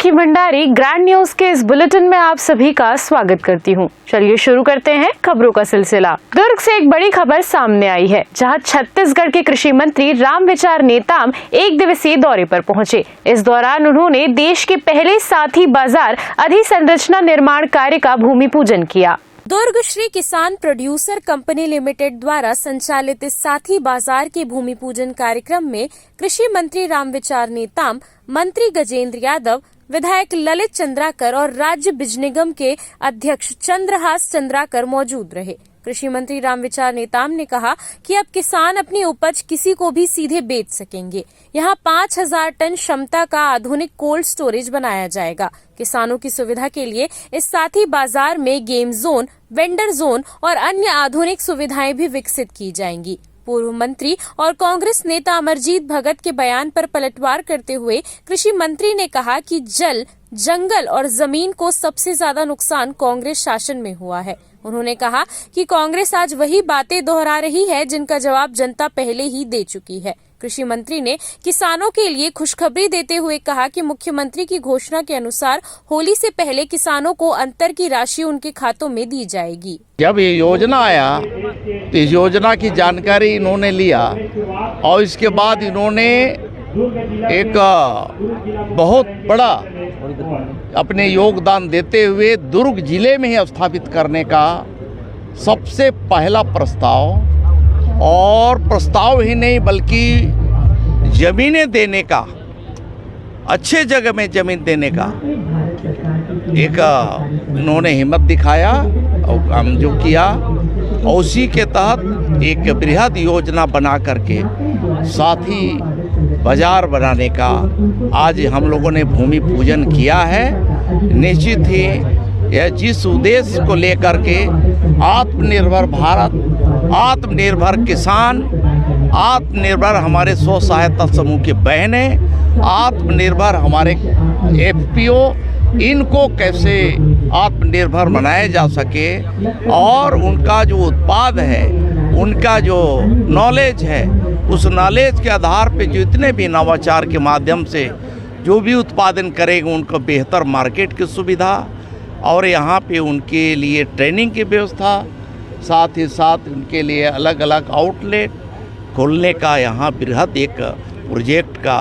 राखी Bhandari grand news के इस bulletin में आप सभी का स्वागत करती हूं। चलिए शुरू करते हैं खबरों का सिलसिला। दुर्ग से एक बड़ी खबर सामने आई है, जहां छत्तीसगढ़ के कृषि मंत्री रामविचार नेताम एक दिवसीय दौरे पर पहुंचे। इस दौरान उन्होंने देश के पहले साथी बाजार अधिसंरचना निर्माण कार्य का भूमि पूजन किया। दुर्ग श्री किसान प्रोड्यूसर कंपनी लिमिटेड द्वारा संचालित इस साथी बाजार के भूमि पूजन कार्यक्रम में कृषि मंत्री रामविचार नेताम, मंत्री गजेंद्र यादव, विधायक ललित चंद्राकर और राज्य बीज निगम के अध्यक्ष चंद्रहास चंद्राकर मौजूद रहे। कृषि मंत्री रामविचार नेताम ने कहा कि अब किसान अपनी उपज किसी को भी सीधे बेच सकेंगे। यहां 5000 टन क्षमता का आधुनिक कोल्ड स्टोरेज बनाया जाएगा। किसानों की सुविधा के लिए इस साथी बाजार में गेम जोन, वेंडर जोन और अन्य आधुनिक सुविधाएं भी विकसित की जाएंगी। पूर्व मंत्री और कांग्रेस नेता अमरजीत भगत के बयान पर पलटवार करते हुए कृषि मंत्री ने कहा कि जल, जंगल और जमीन को सबसे ज्यादा नुकसान कांग्रेस शासन में हुआ है। उन्होंने कहा कि कांग्रेस आज वही बातें दोहरा रही है जिनका जवाब जनता पहले ही दे चुकी है। कृषि मंत्री ने किसानों के लिए खुशखबरी देते हुए कहा कि मुख्यमंत्री की घोषणा के अनुसार होली से पहले किसानों को अंतर की राशि उनके खातों में दी जाएगी। जब ये योजना आया तो इस योजना की जानकारी इन्होंने लिया और इसके बाद इन्होंने एक बहुत बड़ा अपने योगदान देते हुए दुर्ग जिले में ही स्थापित करने का सबसे पहला प्रस्ताव, और प्रस्ताव ही नहीं बल्कि जमीनें देने का, अच्छे जगह में जमीन देने का एक इन्होंने हिम्मत दिखाया और काम जो किया, और उसी के तहत एक बृहद योजना बना करके साथ ही बाजार बनाने का आज हम लोगों ने भूमि पूजन किया है। निश्चित ही यह जिस उद्देश्य को लेकर के आत्मनिर्भर भारत, आत्मनिर्भर किसान, आत्मनिर्भर हमारे स्व सहायता समूह की बहनें, आत्मनिर्भर हमारे एफपीओ, इनको कैसे आत्मनिर्भर बनाया जा सके और उनका जो उत्पाद है, उनका जो नॉलेज है, उस नॉलेज के आधार पे जो इतने भी नवाचार के माध्यम से जो भी उत्पादन करेंगे उनको बेहतर मार्केट की सुविधा और यहाँ पे उनके लिए ट्रेनिंग की व्यवस्था, साथ ही साथ उनके लिए अलग अलग आउटलेट खोलने का यहाँ बृहद एक प्रोजेक्ट का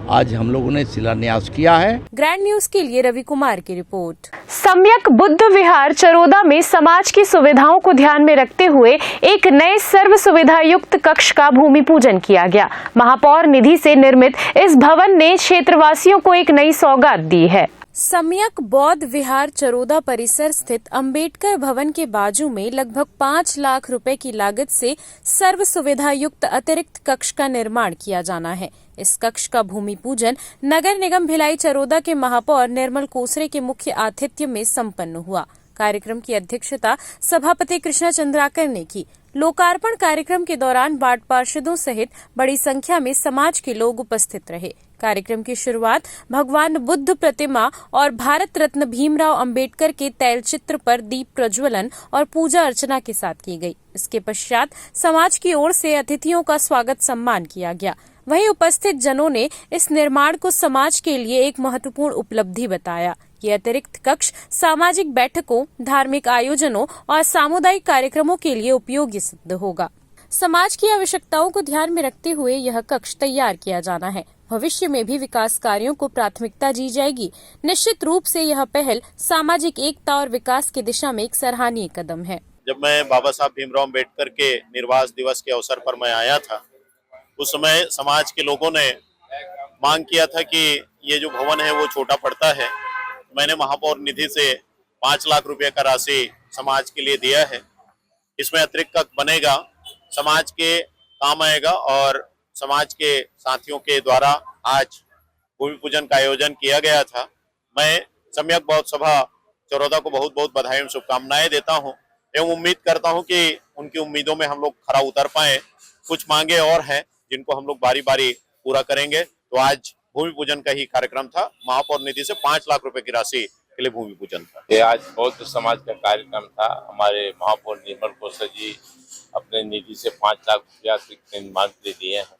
आज हम लोगों ने शिलान्यास किया है। ग्रैंड न्यूज के लिए रवि कुमार की रिपोर्ट। सम्यक बुद्ध विहार चरोदा में समाज की सुविधाओं को ध्यान में रखते हुए एक नए सर्व सुविधा युक्त कक्ष का भूमि पूजन किया गया। महापौर निधि से निर्मित इस भवन ने क्षेत्रवासियों को एक नई सौगात दी है। सम्यक बौद्ध विहार चरोदा परिसर स्थित अंबेडकर भवन के बाजू में लगभग 5 लाख रुपए की लागत से सर्व सुविधा युक्त अतिरिक्त कक्ष का निर्माण किया जाना है। इस कक्ष का भूमि पूजन नगर निगम भिलाई चरोदा के महापौर निर्मल कोसरे के मुख्य आतिथ्य में संपन्न हुआ। कार्यक्रम की अध्यक्षता सभापति कृष्णा चंद्राकर ने की। लोकार्पण कार्यक्रम के दौरान वार्ड पार्षदों सहित बड़ी संख्या में समाज के लोग उपस्थित रहे। कार्यक्रम की शुरुआत भगवान बुद्ध प्रतिमा और भारत रत्न भीमराव अंबेडकर के तैलचित्र पर दीप प्रज्वलन और पूजा अर्चना के साथ की गई। इसके पश्चात समाज की ओर से अतिथियों का स्वागत सम्मान किया गया। वहीं उपस्थित जनों ने इस निर्माण को समाज के लिए एक महत्वपूर्ण उपलब्धि बताया। ये अतिरिक्त कक्ष सामाजिक बैठकों, धार्मिक आयोजनों और सामुदायिक कार्यक्रमों के लिए उपयोगी सिद्ध होगा। समाज की आवश्यकताओं को ध्यान में रखते हुए यह कक्ष तैयार किया जाना है। भविष्य में भी विकास कार्यों को प्राथमिकता दी जाएगी। निश्चित रूप से यह पहल सामाजिक एकता और विकास की दिशा में एक सराहनीय कदम है। जब मैं बाबा साहब भीमराव अम्बेडकर के निर्वास दिवस के अवसर पर मैं आया था, उस समय समाज के लोगों ने मांग किया था कि ये जो भवन है वो छोटा पड़ता है। मैंने महापौर निधि से 5 लाख रुपए का राशि समाज के लिए दिया है। इसमें अतिरिक्त कक्ष बनेगा, समाज के काम आएगा और समाज के साथियों के द्वारा आज भूमि पूजन का आयोजन किया गया था। मैं सम्यक बौद्ध सभा चरोदा को बहुत बहुत बधाई एवं शुभकामनाएं देता हूं एवं उम्मीद करता हूं कि उनकी उम्मीदों में हम लोग खरा उतर पाए। कुछ मांगे और हैं जिनको हम लोग बारी बारी पूरा करेंगे। तो आज भूमि पूजन का ही कार्यक्रम था। महापौर निधि से 5 लाख रुपए की राशि के लिए भूमि पूजन था। ये आज बौद्ध समाज का कार्यक्रम था। हमारे महापौर निर्मल कोसर जी अपने निधि से 5 लाख रुपया के निर्माण के लिए दिए हैं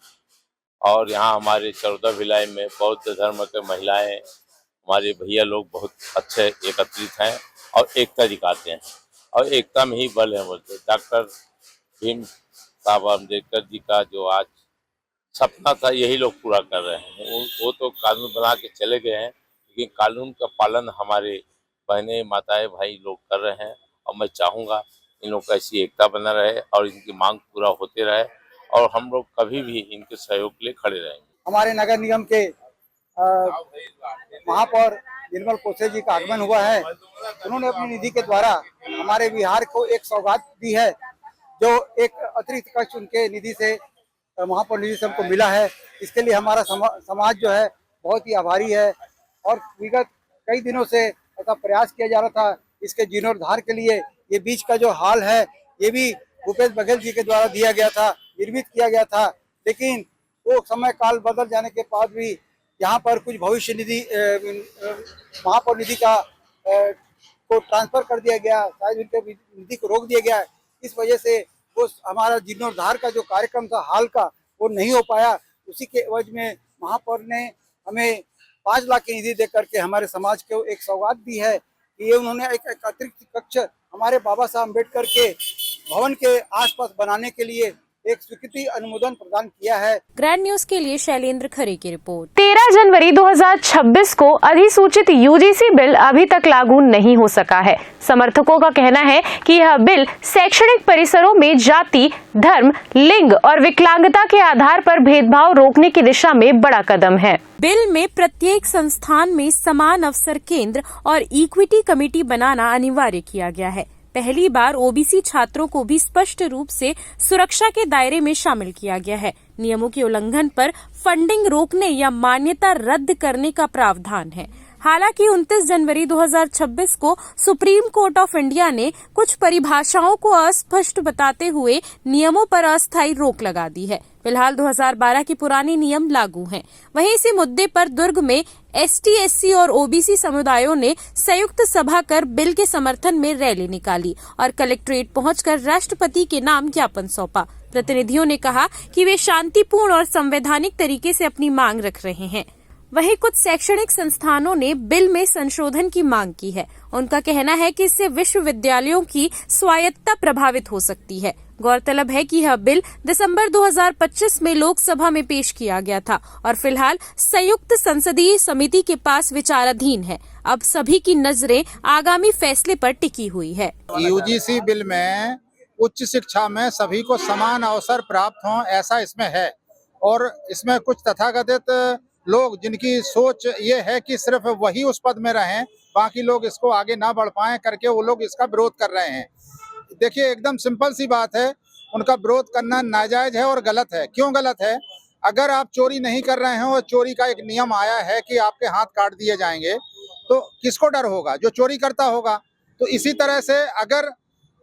और यहाँ हमारे चरोदा भिलाई में बौद्ध धर्म के महिलाएं हमारे भैया लोग बहुत अच्छे एकत्रित हैं और एकता दिखाते हैं और एकता में ही बल है बोलते। डॉक्टर भीम साहब अम्बेडकर जी का जो आज सपना था यही लोग पूरा कर रहे हैं। वो तो कानून बना के चले गए हैं, लेकिन कानून का पालन हमारे बहनें माताएं भाई लोग कर रहे हैं और मैं चाहूँगा इन लोग का ऐसी एकता बना रहे और इनकी मांग पूरा होते रहे और हम लोग कभी भी इनके सहयोग के लिए खड़े रहेंगे। हमारे नगर निगम के महापौर निर्मल कोसे जी का आगमन हुआ है। उन्होंने अपनी निधि के द्वारा हमारे बिहार को एक सौगात दी है, जो एक अतिरिक्त कक्ष उनके निधि से महापौर निधि से हमको मिला है। इसके लिए हमारा समाज जो है बहुत ही आभारी है और विगत कई दिनों से ऐसा प्रयास किया जा रहा था इसके जीर्णोद्धार के लिए। ये बीच का जो हाल है ये भी भूपेश बघेल जी के द्वारा दिया गया था, निर्मित किया गया था, लेकिन वो समय काल बदल जाने के बाद भी यहाँ पर कुछ भविष्य निधि महापौर निधि का को ट्रांसफर कर दिया गया, शायद उनके निधि को रोक दिया गया। इस वजह से वो हमारा जीर्णोद्धार का जो कार्यक्रम था हाल का वो नहीं हो पाया। उसी के एवज में महापौर ने हमें 5 लाख की निधि दे करके हमारे समाज को एक सौगात दी है कि ये उन्होंने एक अतिरिक्त कक्ष हमारे बाबा साहब अम्बेडकर के भवन के आसपास बनाने के लिए एक स्वीकृति अनुमोदन प्रदान किया है। ग्रैंड न्यूज के लिए शैलेंद्र खरे की रिपोर्ट। 13 जनवरी 2026 को अधिसूचित यूजीसी बिल अभी तक लागू नहीं हो सका है। समर्थकों का कहना है कि यह बिल शैक्षणिक परिसरों में जाति, धर्म, लिंग और विकलांगता के आधार पर भेदभाव रोकने की दिशा में बड़ा कदम है। बिल में प्रत्येक संस्थान में समान अवसर केंद्र और इक्विटी कमेटी बनाना अनिवार्य किया गया है। पहली बार ओबीसी छात्रों को भी स्पष्ट रूप से सुरक्षा के दायरे में शामिल किया गया है। नियमों के उल्लंघन पर फंडिंग रोकने या मान्यता रद्द करने का प्रावधान है। हालांकि 29 जनवरी 2026 को सुप्रीम कोर्ट ऑफ इंडिया ने कुछ परिभाषाओं को अस्पष्ट बताते हुए नियमों पर अस्थायी रोक लगा दी है। फिलहाल 2012 के पुराने नियम लागू हैं। वहीं इसी मुद्दे पर दुर्ग में एसटी, एससी और ओबीसी समुदायों ने संयुक्त सभा कर बिल के समर्थन में रैली निकाली और कलेक्ट्रेट पहुंचकर राष्ट्रपति के नाम ज्ञापन सौंपा। प्रतिनिधियों ने कहा कि वे शांतिपूर्ण और संवैधानिक तरीके से अपनी मांग रख रहे हैं। वहीं कुछ शैक्षणिक संस्थानों ने बिल में संशोधन की मांग की है। उनका कहना है कि इससे विश्वविद्यालयों की स्वायत्तता प्रभावित हो सकती है। गौरतलब है कि यह बिल दिसंबर 2025 में लोकसभा में पेश किया गया था और फिलहाल संयुक्त संसदीय समिति के पास विचाराधीन है। अब सभी की नजरें आगामी फैसले पर टिकी हुई है। यूजीसी बिल में उच्च शिक्षा में सभी को समान अवसर प्राप्त हों ऐसा इसमें है और इसमें कुछ तथाकथित लोग जिनकी सोच ये है कि सिर्फ वही उस पद में रहें, बाकी लोग इसको आगे ना बढ़ पाएं करके वो लोग इसका विरोध कर रहे हैं। देखिए एकदम सिंपल सी बात है, उनका विरोध करना नाजायज है और गलत है। क्यों गलत है? अगर आप चोरी नहीं कर रहे हैं और चोरी का एक नियम आया है कि आपके हाथ काट दिए जाएंगे, तो किसको डर होगा? जो चोरी करता होगा। तो इसी तरह से अगर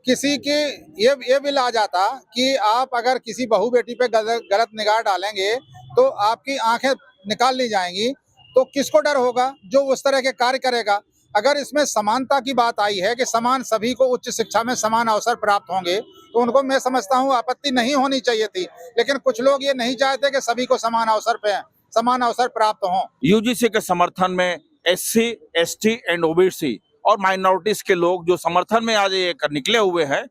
किसी की ये बिल आ जाता कि आप अगर किसी बहू बेटी पे गलत निगाह डालेंगे तो आपकी आंखें निकाल ली जाएंगी, तो किसको डर होगा? जो उस तरह के कार्य करेगा। अगर इसमें समानता की बात आई है कि समान सभी को उच्च शिक्षा में समान अवसर प्राप्त होंगे, तो उनको मैं समझता हूँ आपत्ति नहीं होनी चाहिए थी। लेकिन कुछ लोग ये नहीं चाहते कि सभी को समान अवसर प्राप्त हों। यूजीसी के समर्थन में एससी, एसटी एंड ओबीसी और माइनॉरिटीज के लोग जो समर्थन में आज ये निकले हुए हैं,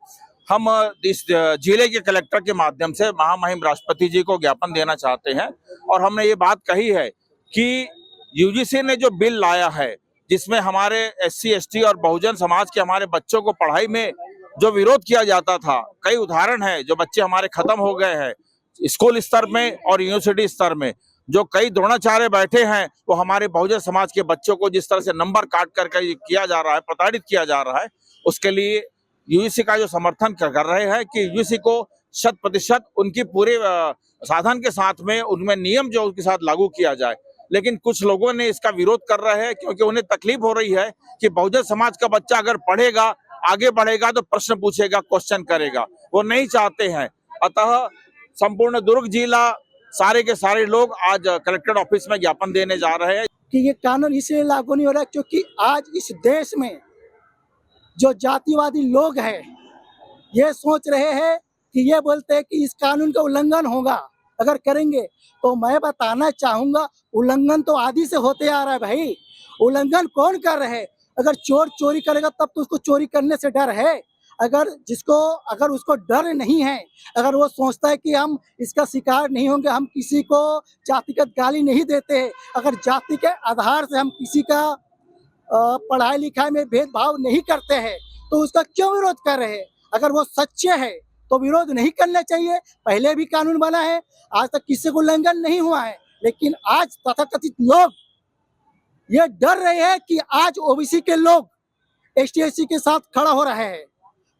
हम इस जिले के कलेक्टर के माध्यम से महामहिम राष्ट्रपति जी को ज्ञापन देना चाहते हैं और हमने ये बात कही है कि यूजीसी ने जो बिल लाया है जिसमें हमारे एससी, एसटी और बहुजन समाज के हमारे बच्चों को पढ़ाई में जो विरोध किया जाता था, कई उदाहरण है जो बच्चे हमारे खत्म हो गए हैं स्कूल स्तर में और यूनिवर्सिटी स्तर में। जो कई द्रोणाचार्य बैठे हैं वो हमारे बहुजन समाज के बच्चों को जिस तरह से नंबर काट करके किया जा रहा है, प्रताड़ित किया जा रहा है, उसके लिए यूजीसी का जो समर्थन कर रहे हैं कि यूजीसी को 100% उनकी पूरे साधन के साथ में उनमें नियम जो उनके साथ लागू किया जाए। लेकिन कुछ लोगों ने इसका विरोध कर रहे हैं क्योंकि उन्हें तकलीफ हो रही है कि बहुजन समाज का बच्चा अगर पढ़ेगा, आगे बढ़ेगा तो प्रश्न पूछेगा, क्वेश्चन करेगा, वो नहीं चाहते हैं। अतः संपूर्ण दुर्ग जिला सारे के सारे लोग आज कलेक्टर ऑफिस में ज्ञापन देने जा रहे हैं कि ये कानून इसलिए लागू नहीं हो रहा क्योंकि आज इस देश में जो जातिवादी लोग हैं ये सोच रहे हैं कि ये बोलते हैं कि इस कानून का उल्लंघन होगा अगर करेंगे, तो मैं बताना चाहूंगा उल्लंघन तो आदि से होते आ रहा है भाई। उल्लंघन कौन कर रहे हैं? अगर चोर चोरी करेगा तब तो उसको चोरी करने से डर है। अगर उसको डर नहीं है, अगर वो सोचता है कि हम इसका शिकार नहीं होंगे, हम किसी को जातिगत गाली नहीं देते हैं, अगर जाति के आधार से हम किसी का पढ़ाई लिखाई में भेदभाव नहीं करते हैं, तो उसका क्यों विरोध कर रहे हैं? अगर वो सच्चे हैं तो विरोध नहीं करना चाहिए। पहले भी कानून बना है, आज तक किसी को उल्लंघन नहीं हुआ है, लेकिन आज तथाकथित लोग ये डर रहे हैं कि आज ओबीसी के लोग एसटी/एससी के साथ खड़ा हो रहे हैं।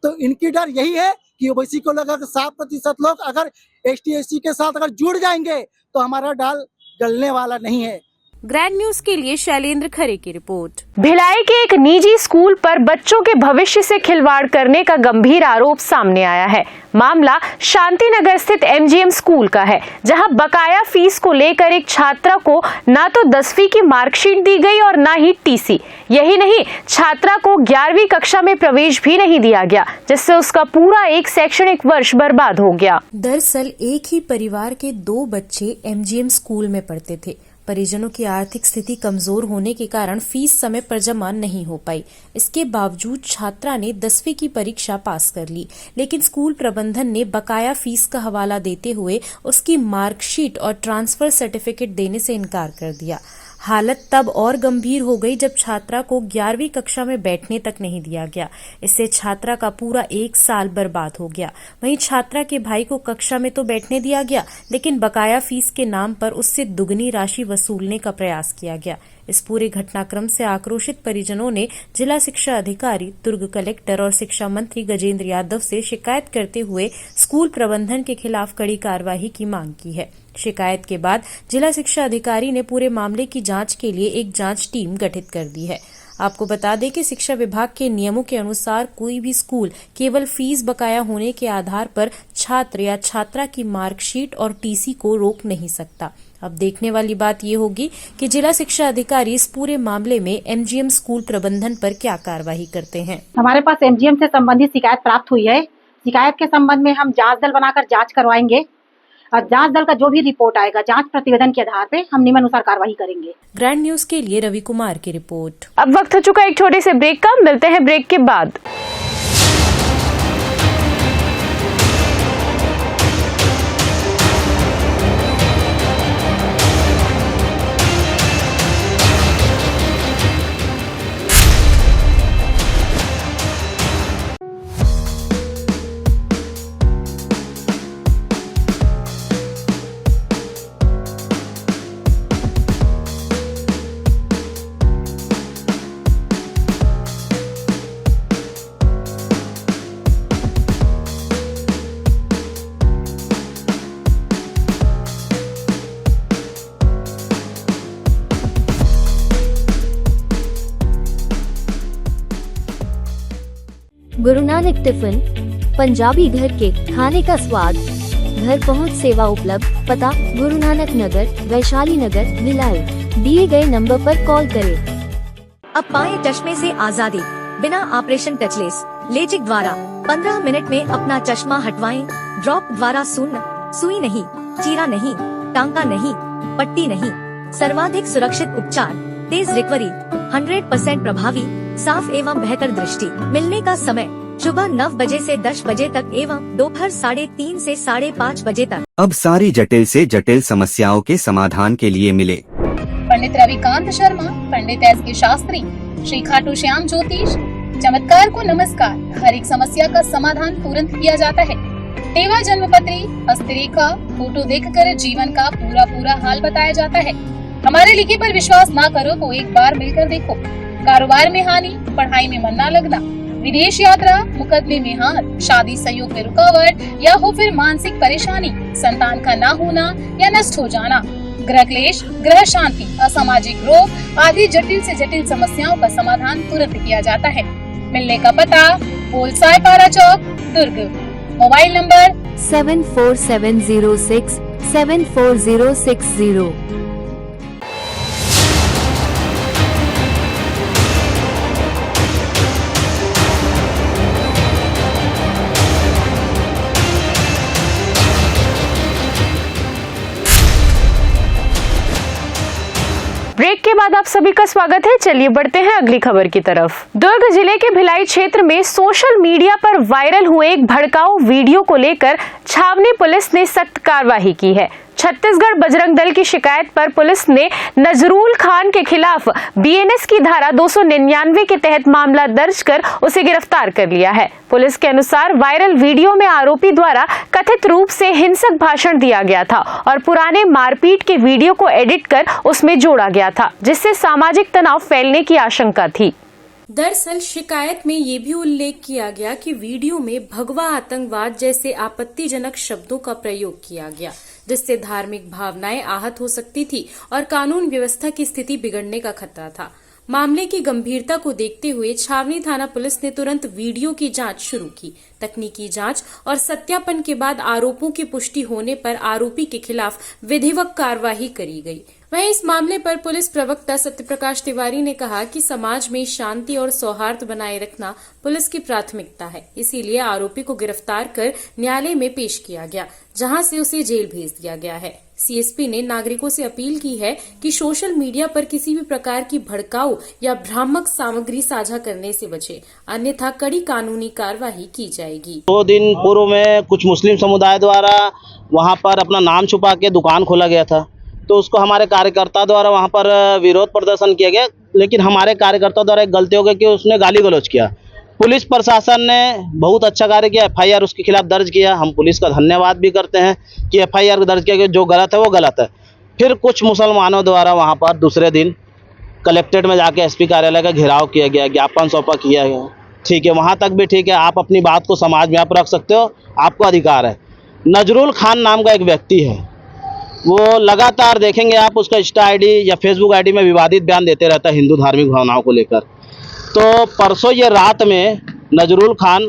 तो इनकी डर यही है कि ओबीसी को लगा 7% लोग अगर एसटी/एससी के साथ अगर जुड़ जाएंगे तो हमारा दाल गलने वाला नहीं है। ग्रैंड न्यूज के लिए शैलेंद्र खरे की रिपोर्ट। भिलाई के एक निजी स्कूल पर बच्चों के भविष्य से खिलवाड़ करने का गंभीर आरोप सामने आया है। मामला शांति नगर स्थित एमजीएम स्कूल का है, जहां बकाया फीस को लेकर एक छात्रा को ना तो 10वीं की मार्कशीट दी गई और ना ही टीसी। यही नहीं, छात्रा को 11वीं कक्षा में प्रवेश भी नहीं दिया गया, जिससे उसका पूरा एक शैक्षणिक वर्ष बर्बाद हो गया। दरअसल एक ही परिवार के 2 बच्चे एमजीएम स्कूल में पढ़ते थे। परिजनों की आर्थिक स्थिति कमजोर होने के कारण फीस समय पर जमा नहीं हो पाई। इसके बावजूद छात्रा ने 10वीं की परीक्षा पास कर ली, लेकिन स्कूल प्रबंधन ने बकाया फीस का हवाला देते हुए उसकी मार्कशीट और ट्रांसफर सर्टिफिकेट देने से इनकार कर दिया। हालत तब और गंभीर हो गई जब छात्रा को 11वीं कक्षा में बैठने तक नहीं दिया गया। इससे छात्रा का पूरा 1 साल बर्बाद हो गया। वहीं छात्रा के भाई को कक्षा में तो बैठने दिया गया, लेकिन बकाया फीस के नाम पर उससे दुगनी राशि वसूलने का प्रयास किया गया। इस पूरे घटनाक्रम से आक्रोशित परिजनों ने जिला शिक्षा अधिकारी, दुर्ग कलेक्टर और शिक्षा मंत्री गजेंद्र यादव से शिकायत करते हुए स्कूल प्रबंधन के खिलाफ कड़ी कार्रवाई की मांग की है। शिकायत के बाद जिला शिक्षा अधिकारी ने पूरे मामले की जांच के लिए एक जांच टीम गठित कर दी है। आपको बता दें कि शिक्षा विभाग के नियमों के अनुसार कोई भी स्कूल केवल फीस बकाया होने के आधार पर छात्र या छात्रा की मार्कशीट और टीसी को रोक नहीं सकता। अब देखने वाली बात ये होगी कि जिला शिक्षा अधिकारी इस पूरे मामले में एमजीएम स्कूल प्रबंधन पर क्या कार्रवाई करते हैं। हमारे पास एमजीएम से संबंधित शिकायत प्राप्त हुई है। शिकायत के संबंध में हम जांच दल बनाकर जांच करवाएंगे और जांच दल का जो भी रिपोर्ट आएगा जांच प्रतिवेदन के आधार पे हम नियमानुसार कार्रवाई करेंगे। ग्रैंड न्यूज के लिए रवि कुमार की रिपोर्ट। अब वक्त हो चुका एक छोटे से ब्रेक का, मिलते हैं ब्रेक के बाद। गुरु नानक टिफिन, पंजाबी घर के खाने का स्वाद, घर पहुंच सेवा उपलब्ध, पता गुरु नानक नगर, वैशाली नगर, भिलाई। दिए गए नंबर पर कॉल करें। अब पाएं चश्मे से आजादी बिना ऑपरेशन टचलेस। लेजिक द्वारा 15 मिनट में अपना चश्मा हटवाएं। ड्रॉप द्वारा शून्य, सुई नहीं, चीरा नहीं, टांका नहीं, पट्टी नहीं, सर्वाधिक सुरक्षित उपचार, तेज रिकवरी, 100% प्रभावी, साफ एवं बेहतर दृष्टि। मिलने का समय सुबह 9 बजे से 10 बजे तक एवं दोपहर 3:30 से 5:30 बजे तक। अब सारी जटिल से जटिल समस्याओं के समाधान के लिए मिले पंडित रविकांत शर्मा, पंडित एस.के. शास्त्री, श्री खाटू श्याम ज्योतिष। चमत्कार को नमस्कार। हर एक समस्या का समाधान तुरंत किया जाता है। टेवा जन्मपत्री, हस्तरेखा, फोटो देखकर जीवन का पूरा हाल बताया जाता है। हमारे लिखे पर विश्वास ना करो तो एक बार मिलकर देखो। कारोबार में हानि, पढ़ाई में मन न लगना, विदेश यात्रा, मुकदमे में हार, शादी संयोग में रुकावट या हो फिर मानसिक परेशानी, संतान का ना होना या नष्ट हो जाना, ग्रह क्लेश, ग्रह शांति, असामाजिक रोग आदि जटिल से जटिल समस्याओं का समाधान तुरंत किया जाता है। मिलने का पता बोलसाय पारा चौक, दुर्ग। Mobile number 74706 74060। ब्रेक के बाद आप सभी का स्वागत है। चलिए बढ़ते हैं अगली खबर की तरफ। दुर्ग जिले के भिलाई क्षेत्र में सोशल मीडिया पर वायरल हुए एक भड़काऊ वीडियो को लेकर छावनी पुलिस ने सख्त कार्रवाई की है। छत्तीसगढ़ बजरंग दल की शिकायत पर पुलिस ने नजरुल खान के खिलाफ बीएनएस की धारा 299 के तहत मामला दर्ज कर उसे गिरफ्तार कर लिया है। पुलिस के अनुसार वायरल वीडियो में आरोपी द्वारा कथित रूप से हिंसक भाषण दिया गया था और पुराने मारपीट के वीडियो को एडिट कर उसमें जोड़ा गया था, जिससे सामाजिक तनाव फैलने की आशंका थी। दरअसल शिकायत में ये भी उल्लेख किया गया कि वीडियो में भगवा आतंकवाद जैसे आपत्तिजनक शब्दों का प्रयोग किया गया, जिससे धार्मिक भावनाएं आहत हो सकती थी और कानून व्यवस्था की स्थिति बिगड़ने का खतरा था। मामले की गंभीरता को देखते हुए छावनी थाना पुलिस ने तुरंत वीडियो की जांच शुरू की। तकनीकी जांच और सत्यापन के बाद आरोपों की पुष्टि होने पर आरोपी के खिलाफ विधिवत कार्रवाई करी गई। वहीं इस मामले पर पुलिस प्रवक्ता सत्यप्रकाश तिवारी ने कहा कि समाज में शांति और सौहार्द बनाए रखना पुलिस की प्राथमिकता है, इसीलिए आरोपी को गिरफ्तार कर न्यायालय में पेश किया गया, जहां से उसे जेल भेज दिया गया है। सीएसपी ने नागरिकों से अपील की है कि सोशल मीडिया पर किसी भी प्रकार की भड़काऊ या भ्रामक सामग्री साझा करने से बचे, अन्यथा कड़ी कानूनी कार्रवाई की जाएगी। 2 दिन पूर्व में कुछ मुस्लिम समुदाय द्वारा वहां पर अपना नाम छुपा के दुकान खोला गया था, तो उसको हमारे कार्यकर्ता द्वारा वहां पर विरोध प्रदर्शन किया गया, लेकिन हमारे कार्यकर्ता द्वारा एक गलती हो गई कि उसने गाली गलौज किया। पुलिस प्रशासन ने बहुत अच्छा कार्य किया, एफआईआर उसके खिलाफ दर्ज किया। हम पुलिस का धन्यवाद भी करते हैं कि एफआईआर दर्ज किया, जो गलत है वो गलत है। फिर कुछ मुसलमानों द्वारा वहां पर दूसरे दिन कलेक्ट्रेट में जाके एसपी कार्यालय का घेराव किया गया, ज्ञापन सौंपा किया गया। ठीक है, वहाँ तक भी ठीक है, आप अपनी बात को समाज में आप रख सकते हो, आपको अधिकार है। नजरुल खान नाम का एक व्यक्ति है, वो लगातार देखेंगे आप उसका इंस्टा आईडी या फेसबुक आईडी में विवादित बयान देते रहता है हिंदू धार्मिक भावनाओं को लेकर। तो परसों ये रात में नजरुल खान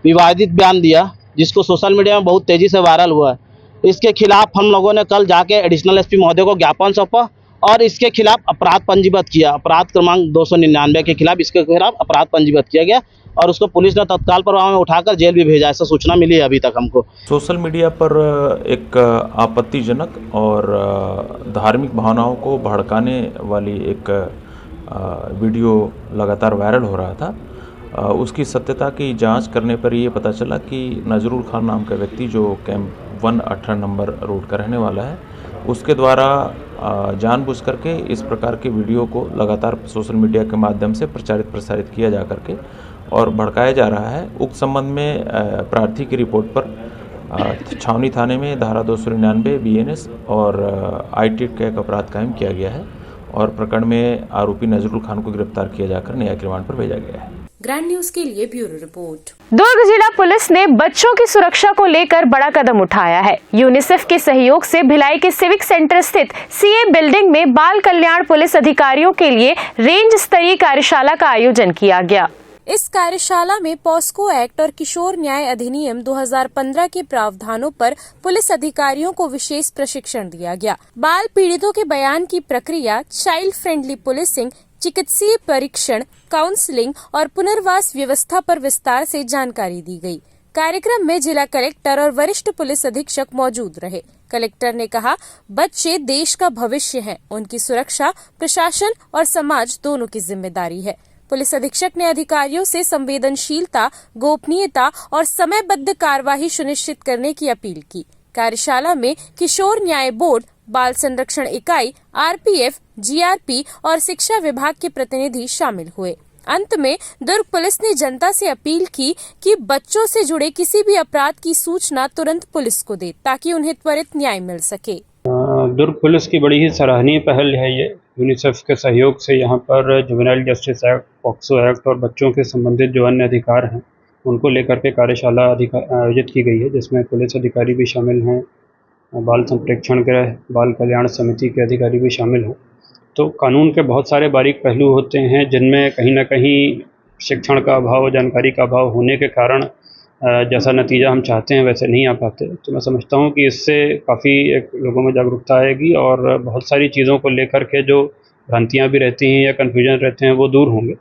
विवादित बयान दिया, जिसको सोशल मीडिया में बहुत तेज़ी से वायरल हुआ है। इसके खिलाफ हम लोगों ने कल जाके एडिशनल एसपी महोदय को ज्ञापन सौंपा और इसके खिलाफ अपराध पंजीबद्ध किया। अपराध क्रमांक 299 के खिलाफ इसके खिलाफ अपराध पंजीबद्ध किया गया और उसको पुलिस ने तत्काल प्रभाव में उठाकर जेल भी भेजा, ऐसा सूचना मिली है अभी तक हमको। सोशल मीडिया पर एक आपत्तिजनक और धार्मिक भावनाओं को भड़काने वाली एक वीडियो लगातार वायरल हो रहा था। उसकी सत्यता की जांच करने पर ये पता चला कि नजरुल खान नाम का व्यक्ति, जो कैंप 1 18 नंबर रोड का रहने वाला है, उसके द्वारा जानबूझ करके इस प्रकार के वीडियो को लगातार सोशल मीडिया के माध्यम से प्रसारित किया जा करके और भड़काया जा रहा है। उक्त संबंध में प्रार्थी की रिपोर्ट पर छावनी थाने में धारा 299 बीएनएस और आईटी का एक अपराध कायम किया गया है और प्रकरण में आरोपी नजरुल खान को गिरफ्तार किया जाकर न्यायिक रिमांड पर भेजा गया है। ग्रैंड न्यूज के लिए ब्यूरो रिपोर्ट। दुर्ग जिला पुलिस ने बच्चों की सुरक्षा को लेकर बड़ा कदम उठाया है। यूनिसेफ के सहयोग से भिलाई के सिविक सेंटर स्थित सीए बिल्डिंग में बाल कल्याण पुलिस अधिकारियों के लिए रेंज स्तरीय कार्यशाला का आयोजन किया गया। इस कार्यशाला में पॉस्को एक्ट और किशोर न्याय अधिनियम 2015 के प्रावधानों पर पुलिस अधिकारियों को विशेष प्रशिक्षण दिया गया। बाल पीड़ितों के बयान की प्रक्रिया, चाइल्ड फ्रेंडली पुलिसिंग, चिकित्सीय परीक्षण, काउंसलिंग और पुनर्वास व्यवस्था पर विस्तार से जानकारी दी गई। कार्यक्रम में जिला कलेक्टर और वरिष्ठ पुलिस अधीक्षक मौजूद रहे। कलेक्टर ने कहा, बच्चे देश का भविष्य हैं, उनकी सुरक्षा प्रशासन और समाज दोनों की जिम्मेदारी है। पुलिस अधीक्षक ने अधिकारियों से संवेदनशीलता, गोपनीयता और समयबद्ध कार्यवाही सुनिश्चित करने की अपील की। कार्यशाला में किशोर न्याय बोर्ड, बाल संरक्षण इकाई, आरपीएफ, जीआरपी और शिक्षा विभाग के प्रतिनिधि शामिल हुए। अंत में दुर्ग पुलिस ने जनता से अपील की कि बच्चों से जुड़े किसी भी अपराध की सूचना तुरंत पुलिस को दे, ताकि उन्हें त्वरित न्याय मिल सके। दुर्ग पुलिस की बड़ी ही सराहनीय पहल है ये। यूनिसेफ के सहयोग से यहाँ पर juvenile justice act, POCSO act और बच्चों के संबंधित जो अन्य अधिकार हैं उनको लेकर के कार्यशाला आयोजित की गई है, जिसमें पुलिस अधिकारी भी शामिल हैं, बाल संप्रेक्षण गृह, बाल कल्याण समिति के अधिकारी भी शामिल हैं। तो कानून के बहुत सारे बारीक पहलू होते हैं जिनमें कहीं ना कहीं शिक्षण का अभाव, जानकारी का अभाव होने के कारण जैसा नतीजा हम चाहते हैं वैसे नहीं आ पाते। तो मैं समझता हूँ कि इससे काफ़ी एक लोगों में जागरूकता आएगी और बहुत सारी चीज़ों को लेकर के जो भ्रांतियाँ भी रहती हैं या कन्फ्यूजन रहते हैं वो दूर होंगे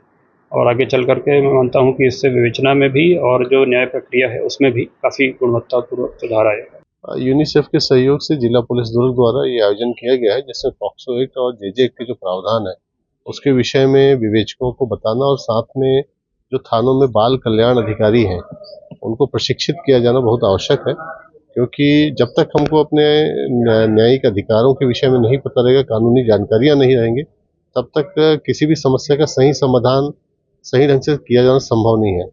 और आगे चल करके मैं मानता हूँ कि इससे विवेचना में भी और जो न्याय प्रक्रिया है उसमें भी काफ़ी गुणवत्तापूर्वक सुधार आएगा। यूनिसेफ के सहयोग से जिला पुलिस दुर्ग द्वारा ये आयोजन किया गया है, जिसमें पॉक्सो एक्ट और जेजे एक्ट के जो प्रावधान है उसके विषय में विवेचकों को बताना और साथ में जो थानों में बाल कल्याण अधिकारी हैं उनको प्रशिक्षित किया जाना बहुत आवश्यक है, क्योंकि जब तक हमको अपने न्यायिक अधिकारों के विषय में नहीं पता रहेगा, कानूनी जानकारियां नहीं रहेंगे, तब तक किसी भी समस्या का सही समाधान सही ढंग से किया जाना संभव नहीं है।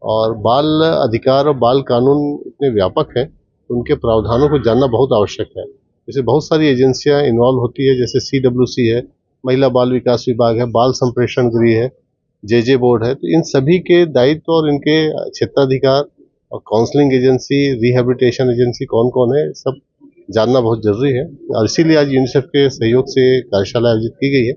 और बाल अधिकार और बाल कानून इतने व्यापक हैं, उनके प्रावधानों को जानना बहुत आवश्यक है। जैसे बहुत सारी एजेंसियां इन्वॉल्व होती है, जैसे CWC है, महिला बाल विकास विभाग है, बाल संप्रेषण गृह है, जेजे बोर्ड है, तो इन सभी के दायित्व और इनके क्षेत्राधिकार और काउंसलिंग एजेंसी, रिहेबिलिटेशन एजेंसी कौन कौन है, सब जानना बहुत जरूरी है। और इसीलिए आज यूनिसेफ के सहयोग से कार्यशाला आयोजित की गई है।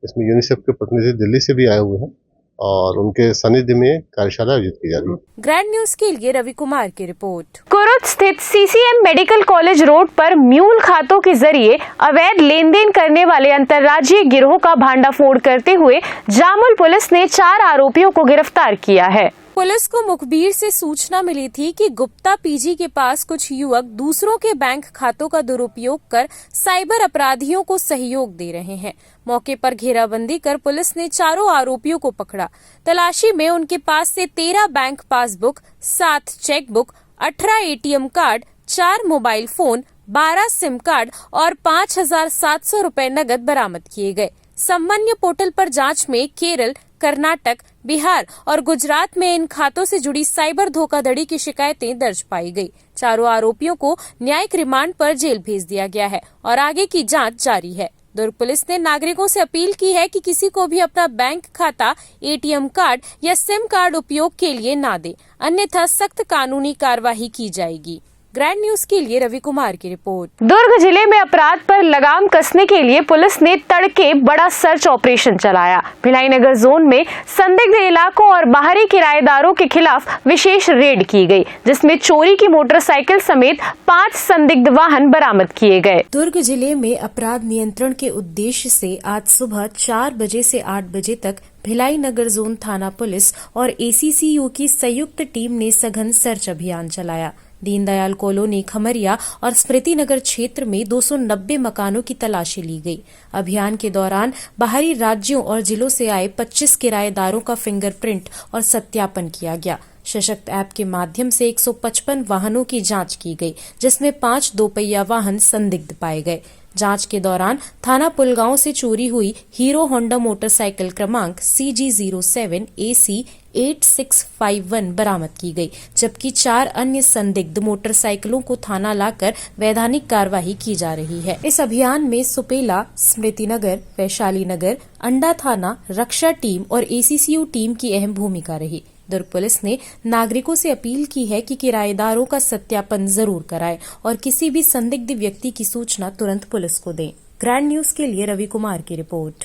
इसमें यूनिसेफ के प्रतिनिधि दिल्ली से भी आए हुए हैं और उनके सानिध्य में कार्यशाला आयोजित की जा रही है। ग्रैंड न्यूज के लिए रवि कुमार की रिपोर्ट। कुरुद स्थित CCM मेडिकल कॉलेज रोड पर म्यूल खातों के जरिए अवैध लेन देन करने वाले अंतर्राज्यीय गिरोह का भांडाफोड़ करते हुए जामुल पुलिस ने 4 आरोपियों को गिरफ्तार किया है। पुलिस को मुखबिर से सूचना मिली थी कि गुप्ता PG के पास कुछ युवक दूसरों के बैंक खातों का दुरुपयोग कर साइबर अपराधियों को सहयोग दे रहे हैं। मौके पर घेराबंदी कर पुलिस ने चारों आरोपियों को पकड़ा। तलाशी में उनके पास से 13 bank passbook, 7 chequebook, 18 ATM card, 4 mobile phone, 12 SIM card और 5,700 रुपए नगद बरामद किए गए। सामान्य पोर्टल पर जांच में केरल, कर्नाटक, बिहार और गुजरात में इन खातों से जुड़ी साइबर धोखाधड़ी की शिकायतें दर्ज पाई गई। चारों आरोपियों को न्यायिक रिमांड पर जेल भेज दिया गया है और आगे की जांच जारी है। दुर्ग पुलिस ने नागरिकों से अपील की है कि किसी को भी अपना बैंक खाता, ATM कार्ड या सिम कार्ड उपयोग के लिए ना दे, अन्यथा सख्त कानूनी कार्रवाई की जाएगी। ग्रैंड न्यूज के लिए रवि कुमार की रिपोर्ट। दुर्ग जिले में अपराध पर लगाम कसने के लिए पुलिस ने तड़के बड़ा सर्च ऑपरेशन चलाया। भिलाई नगर जोन में संदिग्ध इलाकों और बाहरी किराएदारों के खिलाफ विशेष रेड की गई, जिसमें चोरी की मोटरसाइकिल समेत 5 संदिग्ध वाहन बरामद किए गए। दुर्ग जिले में अपराध नियंत्रण के उद्देश्य से आज सुबह 4 बजे से 8 बजे तक भिलाई नगर जोन थाना पुलिस और ACCU की संयुक्त टीम ने सघन सर्च अभियान चलाया। दीनदयाल कॉलोनी, खमरिया और स्मृति नगर क्षेत्र में 290 मकानों की तलाशी ली गई। अभियान के दौरान बाहरी राज्यों और जिलों से आए 25 किराएदारों का फिंगरप्रिंट और सत्यापन किया गया। सशक्त ऐप के माध्यम से 155 वाहनों की जांच की गई, जिसमें 5 दोपहिया वाहन संदिग्ध पाए गए। जांच के दौरान थाना पुलगांव से चोरी हुई हीरो होंडा मोटरसाइकिल क्रमांक CG07 AC 8651 बरामद की गई, जबकि 4 अन्य संदिग्ध मोटरसाइकिलों को थाना लाकर वैधानिक कार्रवाई की जा रही है। इस अभियान में सुपेला, स्मृति नगर, वैशाली नगर, अंडा थाना, रक्षा टीम और ACCU टीम की अहम भूमिका रही। दुर्ग पुलिस ने नागरिकों से अपील की है कि किराएदारों का सत्यापन जरूर कराएं और किसी भी संदिग्ध व्यक्ति की सूचना तुरंत पुलिस को दें। ग्रैंड न्यूज के लिए रवि कुमार की रिपोर्ट।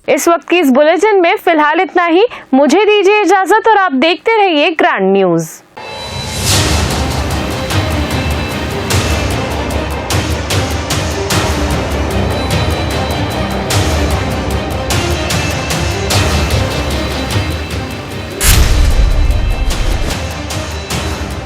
इस वक्त की इस बुलेटिन में फिलहाल इतना ही। मुझे दीजिए इजाजत और आप देखते रहिए ग्रैंड न्यूज।